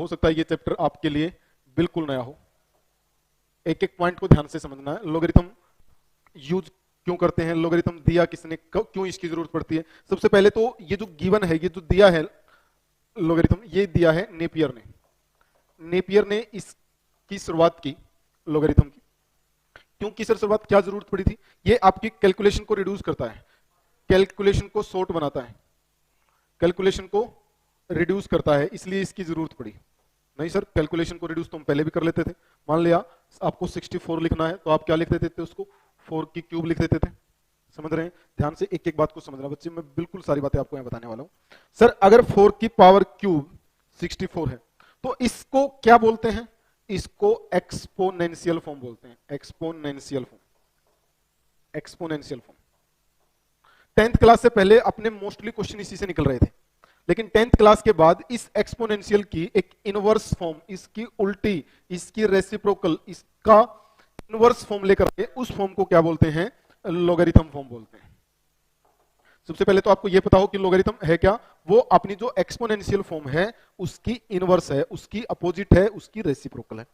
हो सकता है ये चैप्टर आपके लिए बिल्कुल नया हो। एक एक पॉइंट को ध्यान से समझना है। लॉगरिथम यूज क्यों करते हैं, लॉगरिथम दिया किसने, क्यों इसकी जरूरत पड़ती है। सबसे पहले तो ये जो गिवन है, ये जो दिया है लॉगरिथम, ये दिया है नेपियर ने। नेपियर ने इसकी शुरुआत की लॉगरिथम की। क्योंकि सर शुरुआत क्या जरूरत पड़ी थी, ये आपकी कैलकुलेशन को रिड्यूस करता है, कैलकुलेशन को शॉर्ट बनाता है, कैलकुलेशन को रिड्यूस करता है, इसलिए इसकी जरूरत पड़ी। नहीं सर, कैलकुलेशन को रिड्यूस तो हम पहले भी कर लेते थे। मान लिया आपको 64 लिखना है तो आप क्या लिख देते थे, उसको 4 की क्यूब लिख देते थे। समझ रहे हैं, ध्यान से एक एक बात को समझना बच्चे, मैं बिल्कुल सारी बातें आपको यहाँ बताने वाला हूं। सर अगर 4 की पावर क्यूब 64 है तो इसको क्या बोलते हैं, इसको एक्सपोनेंशियल फॉर्म बोलते हैं, exponential form, exponential form. 10th class से पहले अपने मोस्टली क्वेश्चन इसी से निकल रहे थे, लेकिन 10th क्लास के बाद इस एक्सपोनेंशियल की एक इनवर्स फॉर्म, इसकी उल्टी, इसकी रेसिप्रोकल, इसका इनवर्स फॉर्म लेकर के उस फॉर्म को क्या बोलते हैं, लॉगरिथम फॉर्म बोलते हैं। सबसे पहले तो आपको यह पता हो कि लॉगरिथम है क्या, वो अपनी जो एक्सपोनेंशियल फॉर्म है उसकी इनवर्स है, उसकी अपोजिट है, उसकी रेसिप्रोकल है।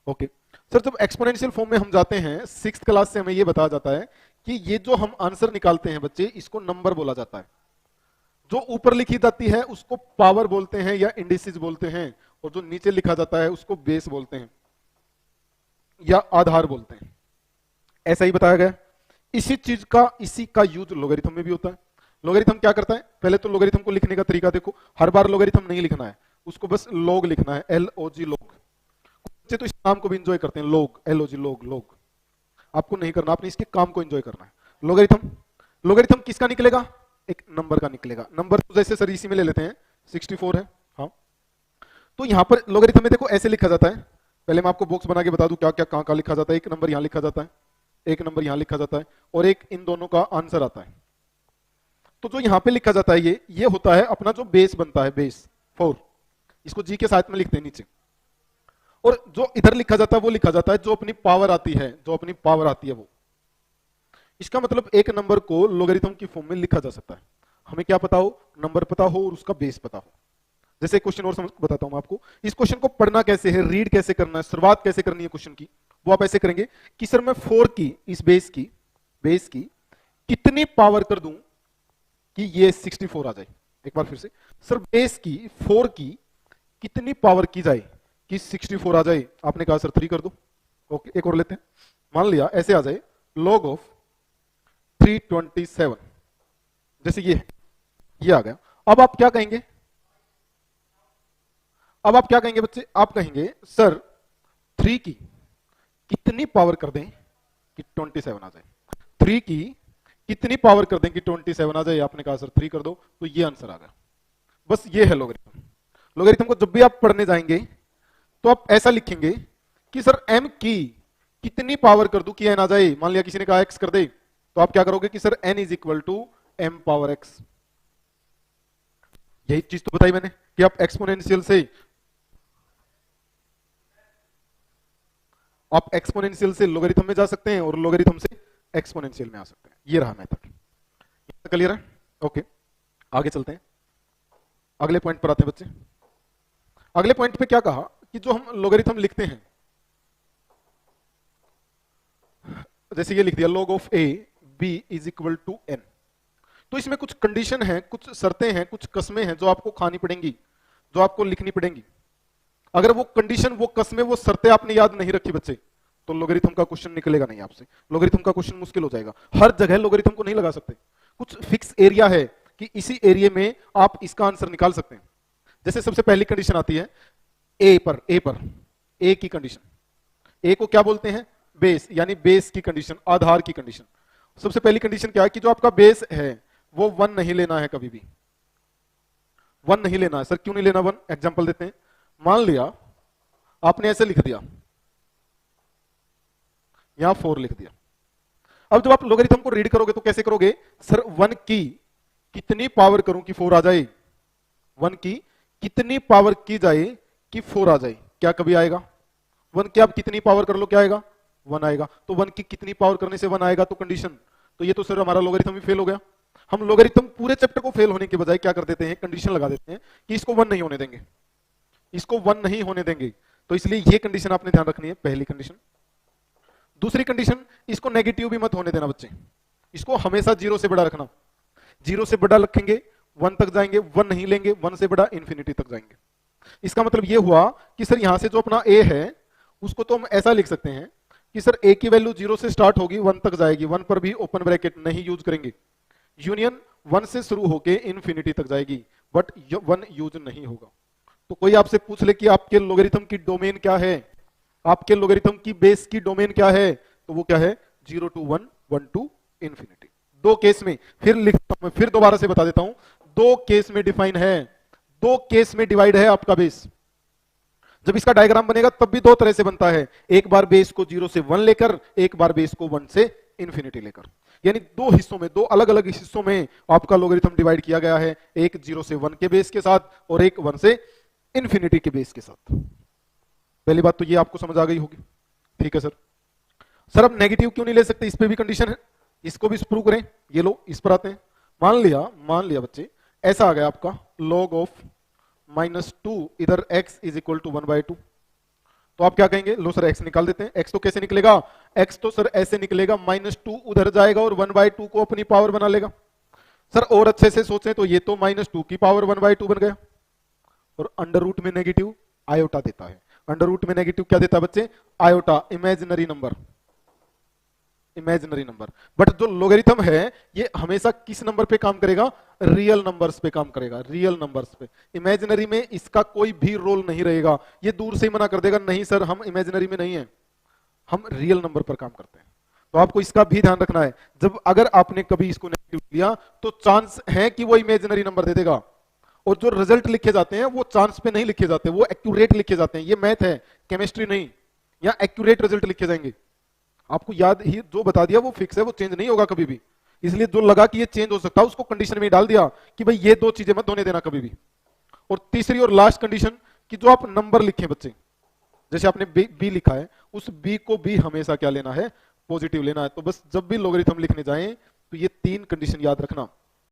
ओके सर, जब एक्सपोनेंशियल फॉर्म में हम जाते हैं 6th क्लास से हमें यह बताया जाता है कि ये जो हम आंसर निकालते हैं बच्चे, इसको नंबर बोला जाता है। जो ऊपर लिखी जाती है उसको पावर बोलते हैं या इंडिसेस बोलते हैं, और जो नीचे लिखा जाता है उसको बेस बोलते हैं या आधार बोलते हैं। ऐसा ही बताया गया। इसी का यूज लॉगरिथम में भी होता है। लॉगरिथम क्या करता है, पहले तो लॉगरिथम को लिखने का तरीका देखो, हर बार लॉगरिथम नहीं लिखना है, उसको बस लॉग लिखना है, LOG लॉग। बच्चे तो इस नाम को भी एंजॉय करते हैं, लॉग, LOG लॉग, लॉग। आपको नहीं करना, आपने इसके काम को एंजॉय करना है। लॉगरिथम, लॉगरिथम किसका निकलेगा, एक नंबर का निकलेगा। नंबर तो जैसे सर इसी में ले लेते हैं, 64 है। हाँ, तो यहां पर लॉगरिथम में देखो ऐसे लिखा जाता है। पहले मैं आपको बॉक्स बना के बता दूं क्या क्या कहां का लिखा जाता है। एक नंबर यहां लिखा जाता है, एक नंबर यहां लिखा जाता है, और एक इन दोनों का आंसर आता है। तो जो यहां पे लिखा जाता है ये होता है अपना जो बेस बनता है, बेस 4। इसको जी के साथ में लिखते हैं नीचे, और जो इधर लिखा जाता है वो लिखा जाता है जो अपनी पावर आती है, जो अपनी पावर आती है वो। इसका मतलब एक नंबर को लॉगरिथम की फॉर्म में लिखा जा सकता है। हमें क्या पता हो, नंबर पता हो और उसका बेस पता हो। जैसे क्वेश्चन और समझ बताता हूं मैं आपको। इस क्वेश्चन को पढ़ना कैसे है, रीड कैसे करना है, शुरुआत कैसे करनी है क्वेश्चन की, वो आप ऐसे करेंगे कि सर मैं 4 की, इस बेस की कितनी पावर कर दूं कि ये 64 आ जाए। एक बार फिर से, सर बेस की 4 की कितनी पावर की जाए कि 64 आ जाए। आपने कहा सर 3 कर दो। ओके, एक और लेते हैं। मान लिया ऐसे आ जाए, log ऑफ 327, जैसे ये आ गया। अब आप क्या कहेंगे, अब आप क्या कहेंगे बच्चे, आप कहेंगे सर 3 की कितनी पावर कर दें कि 27 आ जाए। 3 की कितनी पावर कर दें कि 27 आ जाए। आपने कहा सर 3 कर दो, तो ये आंसर आ गया। बस ये है लॉगरिथम। लॉगरिथम को जब भी आप पढ़ने जाएंगे तो आप ऐसा लिखेंगे कि सर m की कितनी पावर कर दूं कि n आ जाए। मान लिया किसी ने कहा x कर दे, तो आप क्या करोगे कि sir n is equal to m power x। यही चीज तो बताई मैंने कि आप एक्सपोनेंशियल से लॉगरिथम में जा सकते हैं और लॉगरिथम से एक्सपोनेंशियल में आ सकते हैं। ये रहा मेथड। क्लियर है? ओके, आगे चलते हैं, अगले पॉइंट पर आते हैं बच्चे। अगले पॉइंट पे क्या कहा कि जो हम लॉगरिथम लिखते हैं, जैसे ये लिख दिया log of a b is equal to n, तो इसमें कुछ कंडीशन है, कुछ शर्तें हैं, कुछ कस्में हैं जो आपको खानी पड़ेंगी, जो आपको लिखनी पड़ेंगी। अगर वो कंडीशन, वो कस्में, वो शर्तें आपने याद नहीं रखी बच्चे, तो लॉगरिथम का क्वेश्चन निकलेगा नहीं आपसे। लॉगरिथम का क्वेश्चन मुश्किल हो जाएगा। हर जगह लॉगरिथम को नहीं लगा सकते। कुछ फिक्स एरिया है कि इसी एरिया में आप इसका आंसर निकाल सकते हैं। जैसे सबसे पहली कंडीशन आती है ए पर ए की कंडीशन। ए को क्या बोलते हैं, बेस, यानी बेस की कंडीशन, आधार की कंडीशन। सबसे पहली कंडीशन क्या है कि जो आपका बेस है वो 1 नहीं लेना है, कभी भी 1 नहीं लेना है। सर क्यों नहीं लेना 1? एग्जांपल देते हैं। मान लिया आपने ऐसे लिख दिया, यहां 4 लिख दिया। अब जब आप लॉगरिथम को रीड करोगे तो कैसे करोगे, सर 1 की कितनी पावर करूं कि 4 आ जाए, 1 की कितनी पावर की जाए कि 4 आ जाए। क्या कभी आएगा? 1 की आप कितनी पावर कर लो, क्या आएगा? 1 आएगा। तो 1 की कितनी पावर करने से 1 आएगा, तो कंडीशन। तो ये तो सर हमारा लॉगरिथम भी फेल हो गया। हम लॉगरिथम पूरे चैप्टर को फेल होने के बजाय क्या कर देते हैं, कंडीशन लगा देते हैं कि इसको 1 नहीं होने देंगे। इसको 1 नहीं होने देंगे, तो इसलिए ये कंडीशन आपने ध्यान रखनी है, पहली कंडीशन। दूसरी कंडीशन, इसको नेगेटिव भी मत होने देना बच्चे, इसको हमेशा 0 से बड़ा रखना। 0 से बड़ा रखेंगे 1 तक जाएंगे, 1 नहीं लेंगे 1 से बड़ा इंफिनिटी तक जाएंगे। इसका मतलब ये हुआ कि सर यहां से जो अपना a है उसको तो हम ऐसा लिख सकते हैं कि सर a की वैल्यू 0 से स्टार्ट होगी 1 तक जाएगी, 1 पर भी ओपन ब्रैकेट नहीं यूज करेंगे, यूनियन 1 से शुरू होके इंफिनिटी तक जाएगी, बट 1 यूज नहीं होगा। तो कोई आपसे पूछ ले कि आपके लोगरिथम की डोमेन क्या है, आपके लोगरिथम की बेस की डोमेन क्या है, तो वो क्या है 0 to 1, 1 to इंफिनिटी। दो केस में, फिर लिखता हूं मैं, फिर दोबारा से बता देता हूं, दो केस में डिफाइन है, दो केस में डिवाइड है आपका बेस। जब इसका डायग्राम बनेगा तब भी दो तरह से बनता है, एक बार बेस को 0 से 1 लेकर, एक बार बेस को 1 से इंफिनिटी लेकर, यानी दो हिस्सों में, दो अलग अलग हिस्सों में आपका लोगरिथम डिवाइड किया गया है, एक 0 से 1 के बेस के साथ और एक 1 से इंफिनिटी के बेस के साथ। पहली बात तो ये आपको समझ आ गई होगी, ठीक है सर। सर अब नेगेटिव क्यों नहीं ले सकते, इस पे भी कंडीशन है, इसको भी प्रूव करें। ये लो इस पर आते हैं। मान लिया बच्चे ऐसा आ गया आपका log ऑफ -2, इधर x इज इक्वल टू 1/2, तो आप क्या कहेंगे, लो सर x निकाल देते हैं। x तो कैसे निकलेगा, x तो सर ऐसे निकलेगा, -2 उधर जाएगा और 1/2 को अपनी पावर बना लेगा। सर और अच्छे से सोचें तो ये तो -2 की पावर 1/2 बन गया, और अंडर रूट में नेगेटिव आयोटा देता है। अंडर रूट में नेगेटिव क्या देता है बच्चे, iota, imaginary number, imaginary number. But जो लोगरिथम है ये हमेशा किस नंबर पे काम करेगा, रियल नंबर्स पे काम करेगा, रियल नंबर्स पे। इमेजिनरी में इसका कोई भी रोल नहीं रहेगा, ये दूर से ही मना कर देगा, नहीं सर हम इमेजिनरी में नहीं है, हम रियल नंबर पर काम करते हैं। तो आपको इसका भी ध्यान रखना है, जब अगर आपने कभी इसको नेगेटिव लिया तो चांस है कि वो इमेजिनरी नंबर दे देगा, और जो रिजल्ट लिखे जाते हैं वो चांस पे नहीं लिखे जाते, वो एक्यूरेट लिखे जाते हैं। ये मैथ है, केमिस्ट्री नहीं, या एक्यूरेट रिजल्ट लिखे जाएंगे। आपको याद ही जो बता दिया वो फिक्स है, वो चेंज नहीं होगा कभी भी। इसलिए जो लगा कि ये चेंज हो सकता है उसको कंडीशन में डाल दिया कि भाई ये दो चीजें मत होने देना कभी भी। और तीसरी और लास्ट कंडीशन कि जो आप नंबर लिखे बच्चे, जैसे आपने बी लिखा है, उस बी को भी हमेशा क्या लेना है, पॉजिटिव लेना है। तो बस जब भी लोगरिथम लिखने जाएं तो ये तीन कंडीशन याद रखना।